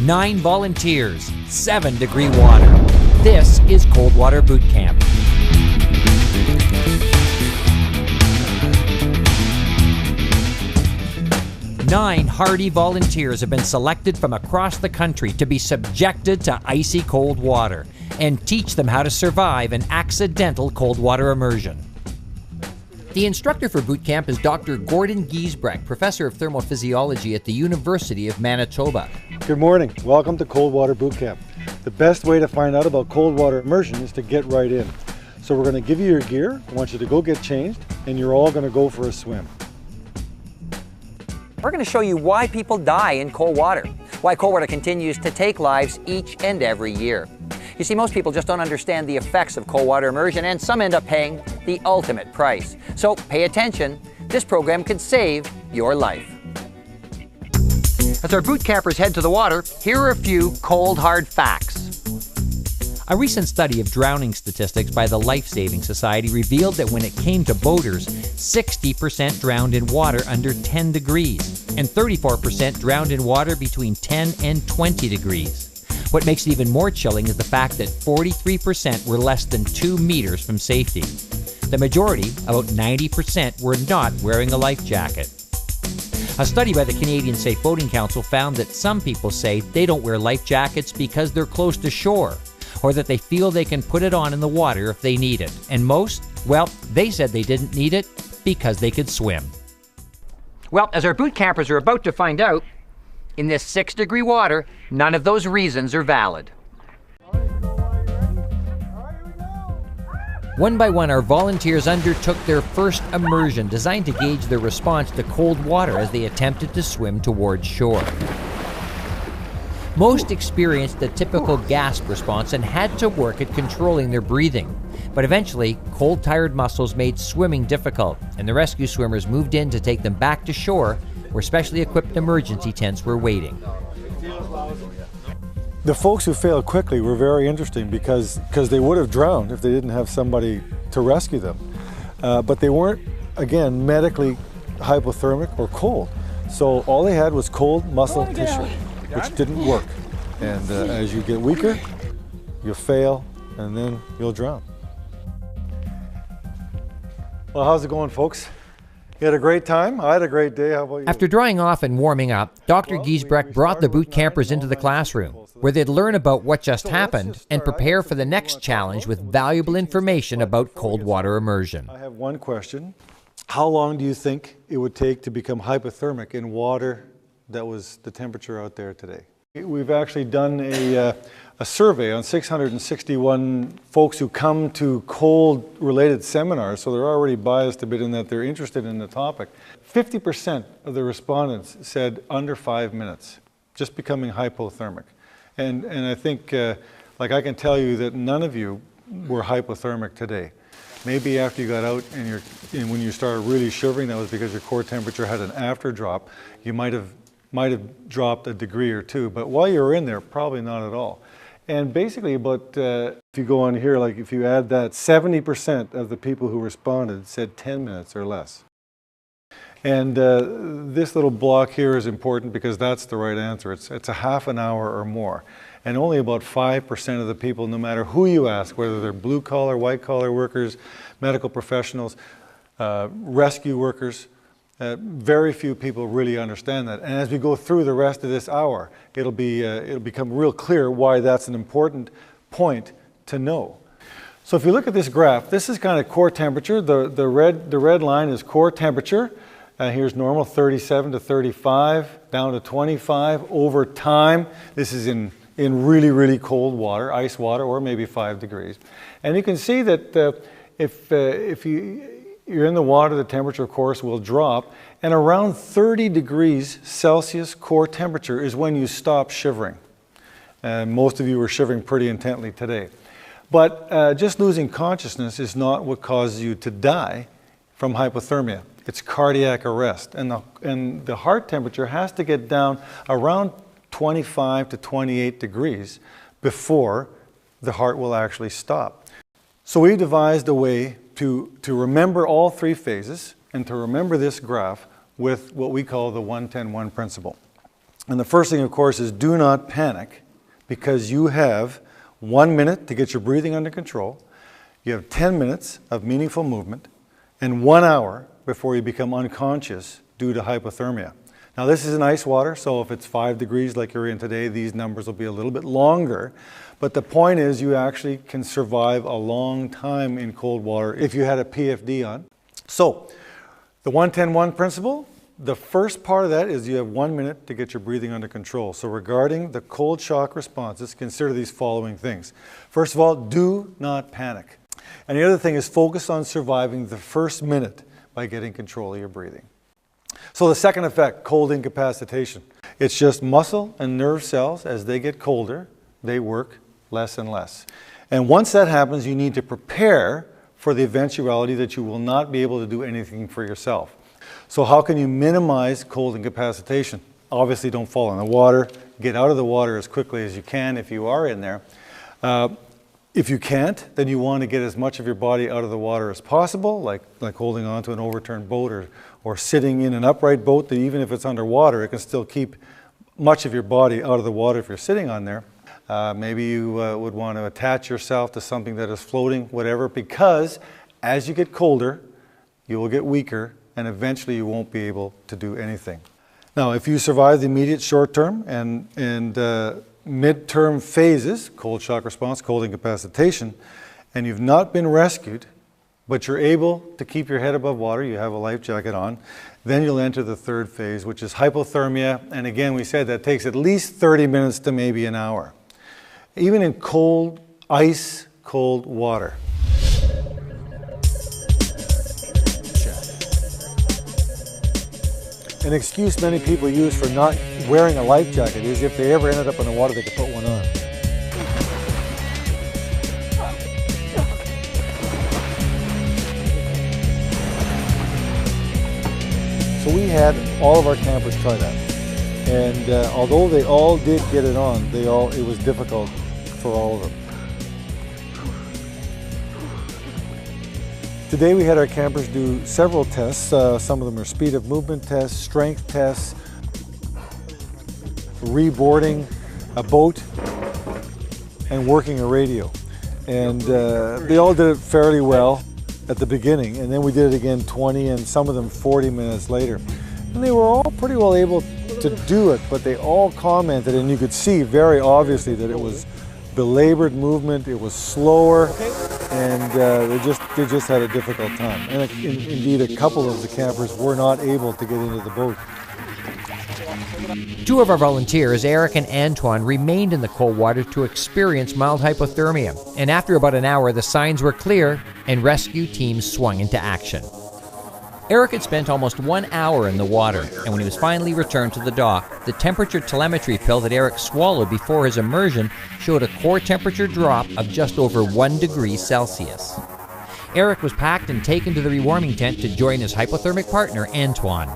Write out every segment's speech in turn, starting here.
9 volunteers, 7-degree water. This is Cold Water Boot Camp. Nine hardy volunteers have been selected from across the country to be subjected to icy cold water and teach them how to survive an accidental cold water immersion. The instructor for boot camp is Dr. Gordon Giesbrecht, professor of thermophysiology at the University of Manitoba. Good morning. Welcome to Cold Water Boot Camp. The best way to find out about cold water immersion is to get right in. So we're going to give you your gear. I want you to go get changed, and you're all going to go for a swim. We're going to show you why people die in cold water, why cold water continues to take lives each and every year. You see, most people just don't understand the effects of cold water immersion, and some end up paying the ultimate price. So pay attention. This program could save your life. As our boot campers head to the water, here are a few cold, hard facts. A recent study of drowning statistics by the Life Saving Society revealed that when it came to boaters, 60% drowned in water under 10 degrees, and 34% drowned in water between 10 and 20 degrees. What makes it even more chilling is the fact that 43% were less than 2 meters from safety. The majority, about 90%, were not wearing a life jacket. A study by the Canadian Safe Boating Council found that some people say they don't wear life jackets because they're close to shore, or that they feel they can put it on in the water if they need it. And most, well, they said they didn't need it because they could swim. Well, as our boot campers are about to find out, in this 6-degree water, none of those reasons are valid. One by one, our volunteers undertook their first immersion designed to gauge their response to cold water as they attempted to swim towards shore. Most experienced the typical gasp response and had to work at controlling their breathing. But eventually, cold, tired muscles made swimming difficult, and the rescue swimmers moved in to take them back to shore, where specially equipped emergency tents were waiting. The folks who failed quickly were very interesting because they would have drowned if they didn't have somebody to rescue them. But they weren't, again, medically hypothermic or cold. So all they had was cold muscle tissue, which didn't work. And as you get weaker, you'll fail, and then you'll drown. Well, how's it going, folks? You had a great time? I had a great day. How about you? After drying off and warming up, Dr. Giesbrecht brought the boot campers into the classroom, where they'd learn about what just happened and prepare for the next challenge with valuable information about cold water immersion. I have one question. How long do you think it would take to become hypothermic in water that was the temperature out there today? We've actually done a survey on 661 folks who come to cold-related seminars, so they're already biased a bit in that they're interested in the topic. 50% of the respondents said under 5 minutes, just becoming hypothermic. And I think, like I can tell you that none of you were hypothermic today. Maybe after you got out and when you started really shivering, that was because your core temperature had an after drop. You might have dropped a degree or two, but while you were in there, probably not at all. And basically about, if you go on here, like if you add that, 70% of the people who responded said 10 minutes or less. And this little block here is important because that's the right answer. It's a half an hour or more. And only about 5% of the people, no matter who you ask, whether they're blue-collar, white-collar workers, medical professionals, rescue workers, very few people really understand that. And as we go through the rest of this hour, it'll become real clear why that's an important point to know. So if you look at this graph, this is kind of core temperature. The red line is core temperature. Here's normal, 37 to 35, down to 25. Over time, this is in really, really cold water, ice water, or maybe 5 degrees. And you can see that if you're in the water, the temperature, of course, will drop. And around 30 degrees Celsius core temperature is when you stop shivering. And most of you were shivering pretty intently today. But just losing consciousness is not what causes you to die from hypothermia. It's cardiac arrest. And the heart temperature has to get down around 25 to 28 degrees before the heart will actually stop. So we devised a way to remember all 3 phases and to remember this graph with what we call the 1-10-1 principle. And the first thing, of course, is do not panic, because you have 1 minute to get your breathing under control. You have 10 minutes of meaningful movement and 1 hour before you become unconscious due to hypothermia. Now, this is in ice water, so if it's 5 degrees like you're in today, these numbers will be a little bit longer. But the point is, you actually can survive a long time in cold water if you had a PFD on. So, the 1-10-1 principle, the first part of that is you have 1 minute to get your breathing under control. So regarding the cold shock responses, consider these following things. First of all, do not panic. And the other thing is focus on surviving the first minute by getting control of your breathing. So the second effect, cold incapacitation. It's just muscle and nerve cells, as they get colder, they work less and less. And once that happens, you need to prepare for the eventuality that you will not be able to do anything for yourself. So how can you minimize cold incapacitation? Obviously, don't fall in the water. Get out of the water as quickly as you can if you are in there. If you can't, then you want to get as much of your body out of the water as possible, like holding on to an overturned boat or sitting in an upright boat that even if it's underwater, it can still keep much of your body out of the water if you're sitting on there. Maybe you would want to attach yourself to something that is floating, whatever, because as you get colder, you will get weaker, and eventually you won't be able to do anything. Now, if you survive the immediate short-term and mid-term phases, cold shock response, cold incapacitation, and you've not been rescued, but you're able to keep your head above water, you have a life jacket on, then you'll enter the third phase, which is hypothermia. And again, we said that takes at least 30 minutes to maybe an hour. Even in cold, ice cold water. An excuse many people use for not wearing a life jacket is if they ever ended up in the water, they could put one on. So we had all of our campers try that. And although they all did get it on, it was difficult for all of them. Today we had our campers do several tests. Some of them are speed of movement tests, strength tests, reboarding a boat, and working a radio. And they all did it fairly well at the beginning, and then we did it again 20 and some of them 40 minutes later. And they were all pretty well able to do it, but they all commented, and you could see very obviously that it was belabored movement, it was slower, and they just had a difficult time. And indeed, a couple of the campers were not able to get into the boat. Two of our volunteers, Eric and Antoine, remained in the cold water to experience mild hypothermia. And after about an hour, the signs were clear and rescue teams swung into action. Eric had spent almost 1 hour in the water, and when he was finally returned to the dock, the temperature telemetry pill that Eric swallowed before his immersion showed a core temperature drop of just over 1 degree Celsius. Eric was packed and taken to the rewarming tent to join his hypothermic partner, Antoine.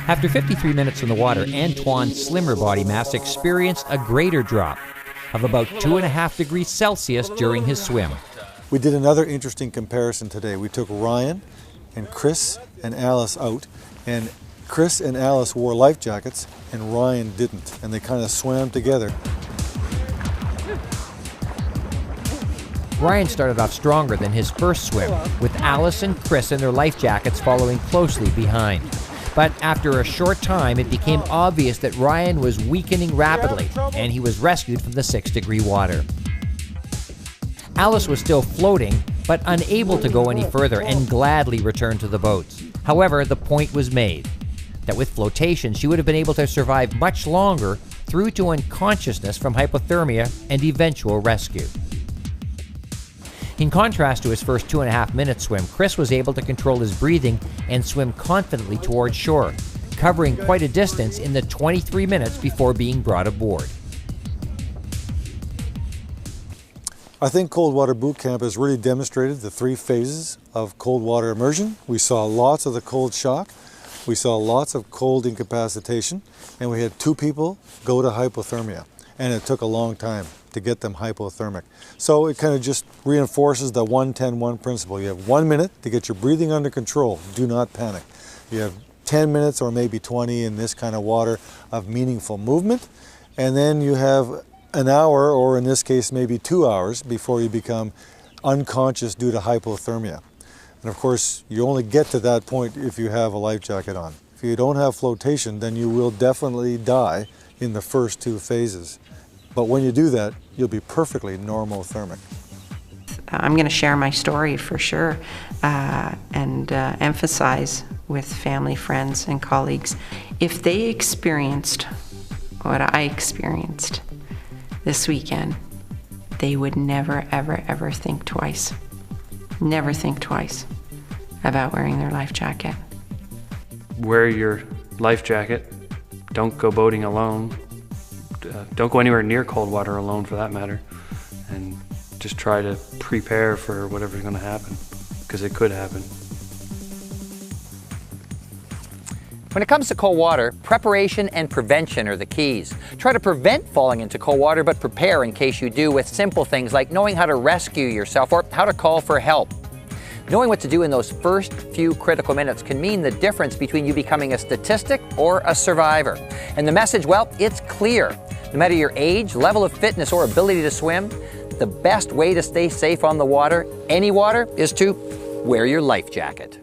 After 53 minutes in the water, Antoine's slimmer body mass experienced a greater drop of about 2.5 degrees Celsius during his swim. We did another interesting comparison today. We took Ryan and Chris and Alice out, and Chris and Alice wore life jackets and Ryan didn't, and they kind of swam together. Ryan started off stronger than his first swim, with Alice and Chris in their life jackets following closely behind. But after a short time, it became obvious that Ryan was weakening rapidly, and he was rescued from the 6-degree water. Alice was still floating, but unable to go any further and gladly returned to the boats. However, the point was made that with flotation, she would have been able to survive much longer through to unconsciousness from hypothermia and eventual rescue. In contrast to his first 2.5-minute swim, Chris was able to control his breathing and swim confidently towards shore, covering quite a distance in the 23 minutes before being brought aboard. I think Cold Water Boot Camp has really demonstrated the 3 phases of cold water immersion. We saw lots of the cold shock, we saw lots of cold incapacitation, and we had 2 people go to hypothermia. And it took a long time to get them hypothermic. So it kind of just reinforces the 1-10-1 principle. You have 1 minute to get your breathing under control. Do not panic. You have 10 minutes or maybe 20 in this kind of water of meaningful movement. And then you have an hour, or in this case maybe 2 hours, before you become unconscious due to hypothermia. And of course, you only get to that point if you have a life jacket on. If you don't have flotation, then you will definitely die in the first 2 phases. But when you do that, you'll be perfectly normothermic. I'm going to share my story for sure, and emphasize with family, friends, and colleagues. If they experienced what I experienced this weekend, they would never, ever, ever think twice. Never think twice about wearing their life jacket. Wear your life jacket. Don't go boating alone. Don't go anywhere near cold water alone, for that matter. And just try to prepare for whatever's going to happen, because it could happen. When it comes to cold water, preparation and prevention are the keys. Try to prevent falling into cold water, but prepare in case you do with simple things like knowing how to rescue yourself or how to call for help. Knowing what to do in those first few critical minutes can mean the difference between you becoming a statistic or a survivor. And the message, well, it's clear. No matter your age, level of fitness, or ability to swim, the best way to stay safe on the water, any water, is to wear your life jacket.